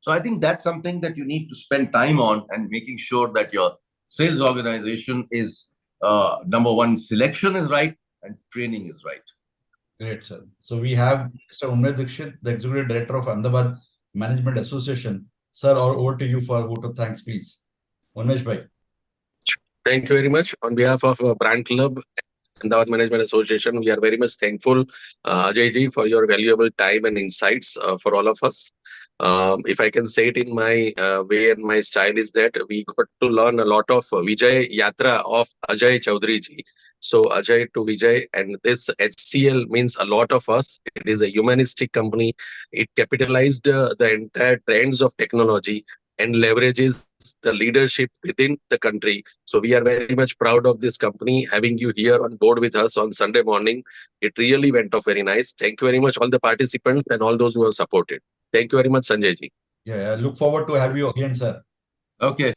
So I think that's something that you need to spend time on, and making sure that your sales organization is number one, selection is right and training is right. Great, sir. So we have Mr. Umesh Dixit, the Executive Director of Ahmedabad Management Association. Sir, over to you for a vote of thanks, please. Umesh bhai. Thank you very much. On behalf of Brand Club and the Management Association, we are very much thankful, Ajay ji, for your valuable time and insights for all of us. If I can say it in my way and my style, is that we got to learn a lot of Vijay Yatra of Ajay Chowdhry ji. So Ajay to Vijay, and this HCL means a lot of us. It is a humanistic company. It capitalized the entire trends of technology and leverages the leadership within the country. So we are very much proud of this company, having you here on board with us on Sunday morning. It really went off very nice. Thank you very much, all the participants and all those who have supported. Thank you very much, Sanjay ji. Yeah, I look forward to have you again, sir. Okay.